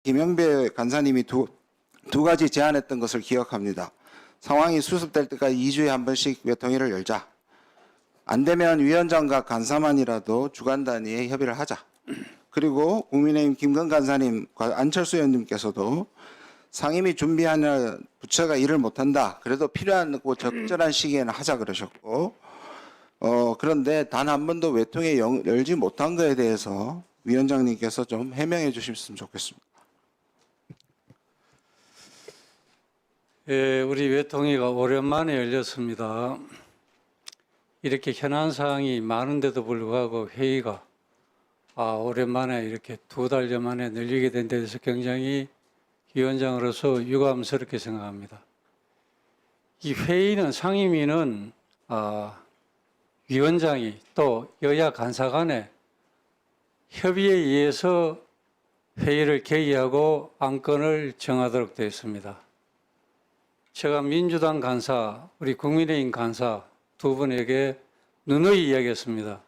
김영배 간사님이 두 가지 제안했던 것을 기억합니다. 상황이 수습될 때까지 2주에 한 번씩 외통위를 열자. 안 되면 위원장과 간사만이라도 주간 단위의 협의를 하자. 그리고 국민의힘 김건 간사님과 안철수 의원님께서도 상임위 준비하는 부처가 일을 못한다. 그래도 필요하고 적절한 시기에는 하자 그러셨고, 그런데 단 한 번도 외통위 열지 못한 것에 대해서 위원장님께서 좀 해명해 주셨으면 좋겠습니다. 예, 우리 외통위가 오랜만에 열렸습니다. 이렇게 현안 사항이 많은데도 불구하고 회의가 오랜만에 이렇게 2달여 만에 열리게 된 데 대해서 굉장히 위원장으로서 유감스럽게 생각합니다. 이 회의는 상임위는 위원장이 또 여야 간사 간의 협의에 의해서 회의를 개의하고 안건을 정하도록 되어 있습니다. 제가 민주당 간사, 우리 국민의힘 간사 두 분에게 누누이 이야기했습니다.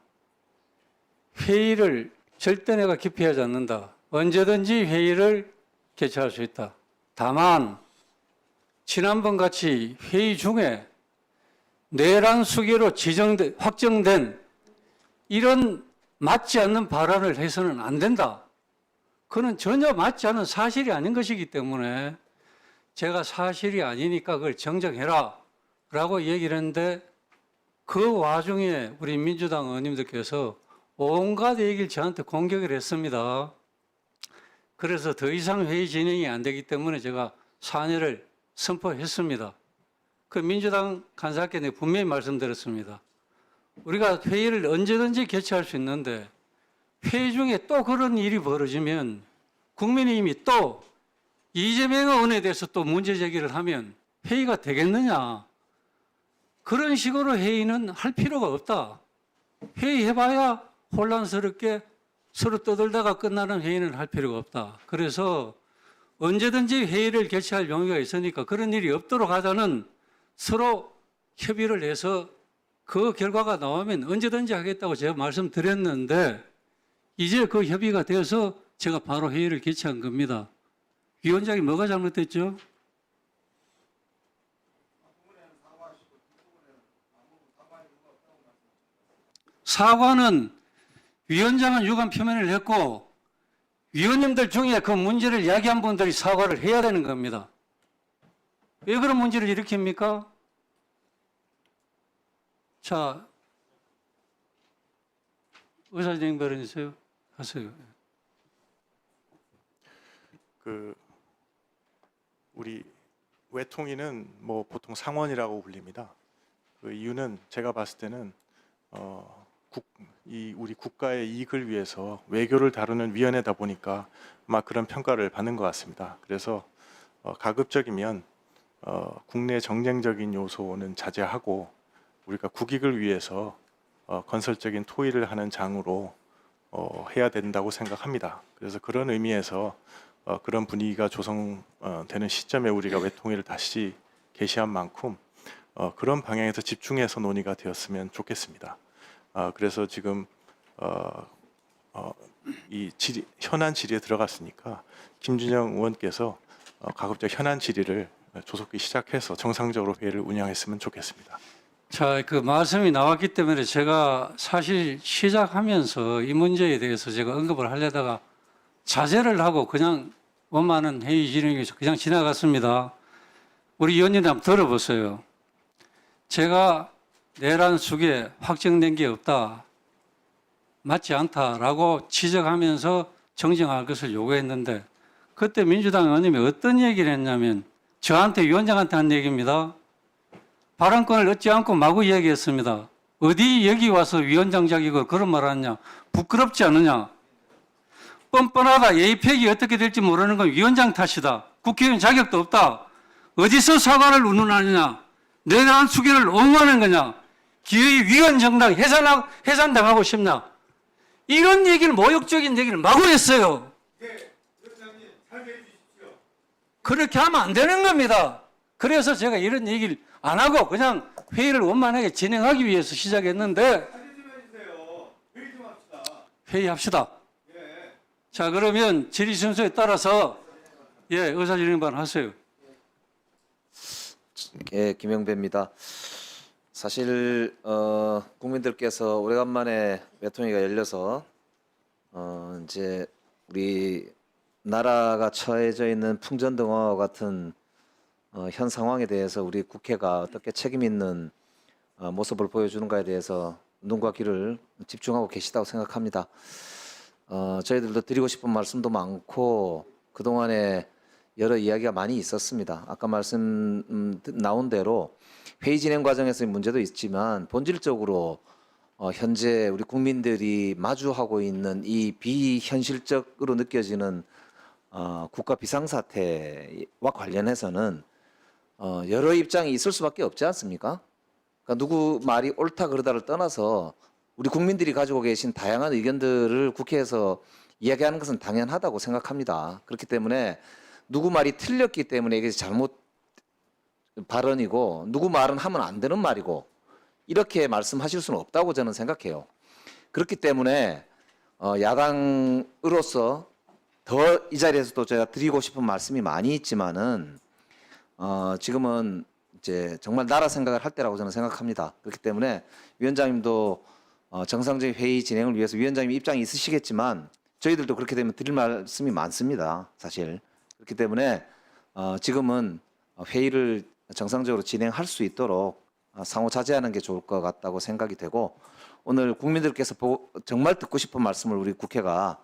회의를 절대 내가 기피하지 않는다. 언제든지 회의를 개최할 수 있다. 다만 지난번 같이 회의 중에 내란 수계로 확정된 이런 맞지 않는 발언을 해서는 안 된다. 그건 전혀 맞지 않은 사실이 아닌 것이기 때문에 제가 사실이 아니니까 그걸 정정해라 라고 얘기를 했는데 그 와중에 우리 민주당 의원님들께서 온갖 얘기를 저한테 공격을 했습니다. 그래서 더 이상 회의 진행이 안 되기 때문에 제가 사퇴를 선포했습니다. 그 민주당 간사께 내가 분명히 말씀드렸습니다. 우리가 회의를 언제든지 개최할 수 있는데 회의 중에 또 그런 일이 벌어지면 국민의힘이 또 이재명 의원에 대해서 또 문제 제기를 하면 회의가 되겠느냐. 그런 식으로 회의는 할 필요가 없다. 회의해봐야 혼란스럽게 서로 떠들다가 끝나는 회의는 할 필요가 없다. 그래서 언제든지 회의를 개최할 용의가 있으니까 그런 일이 없도록 하자는 서로 협의를 해서 그 결과가 나오면 언제든지 하겠다고 제가 말씀드렸는데 이제 그 협의가 되어서 제가 바로 회의를 개최한 겁니다. 위원장이 뭐가 잘못됐죠? 사과는 위원장은 유감 표명을 했고 위원님들 중에 그 문제를 이야기한 분들이 사과를 해야 되는 겁니다. 왜 그런 문제를 일으킵니까? 자, 의사진행 발언이세요? 하세요. 우리 외통위는 뭐 보통 상원이라고 불립니다. 그 이유는 제가 봤을 때는 우리 국가의 이익을 위해서 외교를 다루는 위원회다 보니까 아마 그런 평가를 받는 것 같습니다. 그래서 가급적이면 국내 정쟁적인 요소는 자제하고 우리가 국익을 위해서 건설적인 토의를 하는 장으로 해야 된다고 생각합니다. 그래서 그런 의미에서 그런 분위기가 조성되는 시점에 우리가 외통위를 다시 개시한 만큼 그런 방향에서 집중해서 논의가 되었으면 좋겠습니다. 그래서 지금 현안 질의에 들어갔으니까 김준영 의원께서 가급적 현안 질의를 조속히 시작해서 정상적으로 회의를 운영했으면 좋겠습니다. 자, 그 말씀이 나왔기 때문에 제가 사실 시작하면서 이 문제에 대해서 제가 언급을 하려다가 자제를 하고 그냥 원만한 회의 진행에서 그냥 지나갔습니다. 우리 의원님 한번 들어보세요. 제가 내란 수계 확정된 게 없다, 맞지 않다라고 지적하면서 정정할 것을 요구했는데 그때 민주당 의원님이 어떤 얘기를 했냐면 저한테 위원장한테 한 얘기입니다. 발언권을 얻지 않고 마구 이야기했습니다. 어디 여기 와서 위원장 자격을 그런 말 하느냐. 부끄럽지 않느냐. 뻔뻔하다. 예의폐기 어떻게 될지 모르는 건 위원장 탓이다. 국회의원 자격도 없다. 어디서 사과를 운운하느냐. 내란 수계를 옹호하는 거냐. 기회의 위헌 정당 해산당하고 싶냐. 이런 얘기를 모욕적인 얘기를 마구 했어요. 그렇게 하면 안 되는 겁니다. 그래서 제가 이런 얘기를 안 하고 그냥 회의를 원만하게 진행하기 위해서 시작했는데 회의합시다. 자, 그러면 질의 순서에 따라서 예, 의사진행반 하세요. 예, 김영배입니다. 사실 국민들께서 오래간만에 외통위가 열려서 이제 우리 나라가 처해져 있는 풍전등화와 같은 현 상황에 대해서 우리 국회가 어떻게 책임 있는 모습을 보여주는가에 대해서 눈과 귀를 집중하고 계시다고 생각합니다. 저희들도 드리고 싶은 말씀도 많고 그동안에 여러 이야기가 많이 있었습니다. 아까 말씀 나온 대로 회의 진행 과정에서의 문제도 있지만 본질적으로 현재 우리 국민들이 마주하고 있는 이 비현실적으로 느껴지는 국가 비상사태와 관련해서는 여러 입장이 있을 수밖에 없지 않습니까? 그러니까 누구 말이 옳다 그르다를 떠나서 우리 국민들이 가지고 계신 다양한 의견들을 국회에서 이야기하는 것은 당연하다고 생각합니다. 그렇기 때문에 누구 말이 틀렸기 때문에 이게 잘못 발언이고 누구 말은 하면 안 되는 말이고 이렇게 말씀하실 수는 없다고 저는 생각해요. 그렇기 때문에 야당으로서 더 이 자리에서도 제가 드리고 싶은 말씀이 많이 있지만은 지금은 이제 정말 나라 생각을 할 때라고 저는 생각합니다. 그렇기 때문에 위원장님도 정상적인 회의 진행을 위해서 위원장님 입장이 있으시겠지만 저희들도 그렇게 되면 드릴 말씀이 많습니다. 사실 그렇기 때문에 지금은 회의를 정상적으로 진행할 수 있도록 상호 자제하는 게 좋을 것 같다고 생각이 되고 오늘 국민들께서 정말 듣고 싶은 말씀을 우리 국회가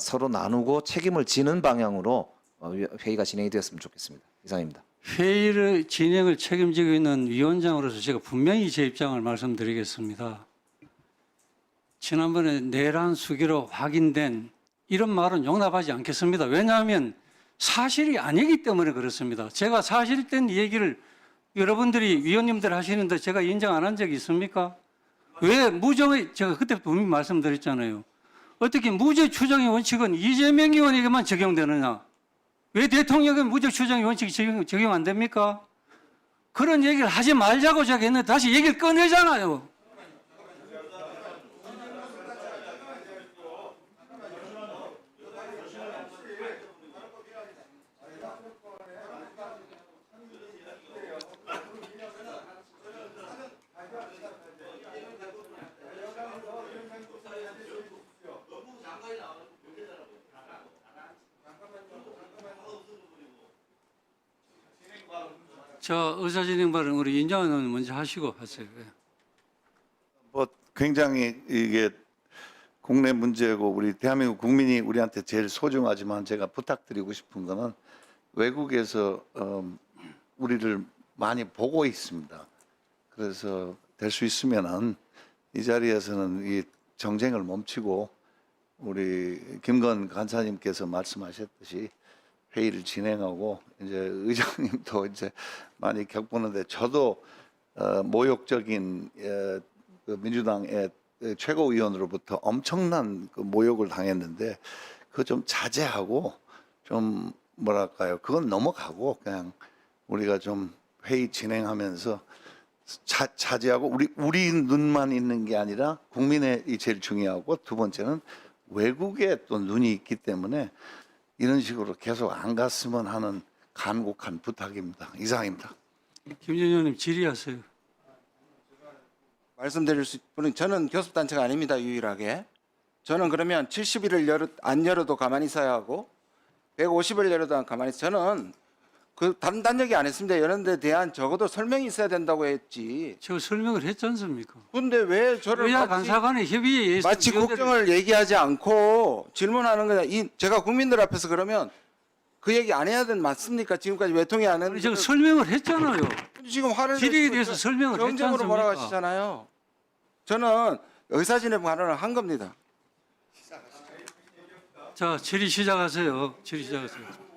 서로 나누고 책임을 지는 방향으로 회의가 진행이 되었으면 좋겠습니다. 이상입니다. 회의를 진행을 책임지고 있는 위원장으로서 제가 분명히 제 입장을 말씀드리겠습니다. 지난번에 내란 수기로 확인된 이런 말은 용납하지 않겠습니다. 왜냐하면 사실이 아니기 때문에 그렇습니다. 제가 사실된 얘기를 여러분들이 위원님들 하시는데 제가 인정 안 한 적이 있습니까? 왜 무죄의 제가 그때 분명히 말씀드렸잖아요. 어떻게 무죄 추정의 원칙은 이재명 의원에게만 적용되느냐? 왜 대통령에게 무죄 추정의 원칙이 적용 안 됩니까? 그런 얘기를 하지 말자고 제가 했는데 다시 얘기를 꺼내잖아요. 저 의사진행발은 우리 인정원 의원 먼저 하시고 하세요. 예. 뭐 굉장히 이게 국내 문제고 우리 대한민국 국민이 우리한테 제일 소중하지만 제가 부탁드리고 싶은 거는 외국에서 우리를 많이 보고 있습니다. 그래서 될 수 있으면은 이 자리에서는 이 정쟁을 멈추고 우리 김건 간사님께서 말씀하셨듯이 회의를 진행하고 이제 의장님도 이제 많이 격보는데 저도 모욕적인 그 민주당의 최고위원으로부터 엄청난 그 모욕을 당했는데 그거 좀 자제하고 좀 뭐랄까요 그건 넘어가고 그냥 우리가 좀 회의 진행하면서 자제하고 우리 눈만 있는 게 아니라 국민의 이 제일 중요하고 두 번째는 외국에 또 눈이 있기 때문에 이런 식으로 계속 안 갔으면 하는 간곡한 부탁입니다. 이상입니다. 김전 의원님 질의하세요. 말씀드릴 수 있는 저는 교섭단체가 아닙니다. 유일하게. 저는 그러면 70일을 안 열어도 가만히 있어야 하고 150일 열어도 가만히 있어야 저는 그 단단하게 안 했습니다. 이런 데 대한 적어도 설명이 있어야 된다고 했지. 제가 설명을 했지 않습니까? 근데 왜 저를 여야 마치, 간사간의 협의에 의해서 마치 국정을 얘기하지 않고 질문하는 거냐. 제가 국민들 앞에서 그러면 그 얘기 안 해야 되는 맞습니까? 지금까지 외통위 안 했는데 제가 설명을 했잖아요. 지금 화를 질의에 내시고 대해서 설명을 했지 정쟁으로 않습니까? 몰아가시잖아요. 저는 의사진행 발언을 한 겁니다. 자, 질의 시작하세요. 질의 시작하세요.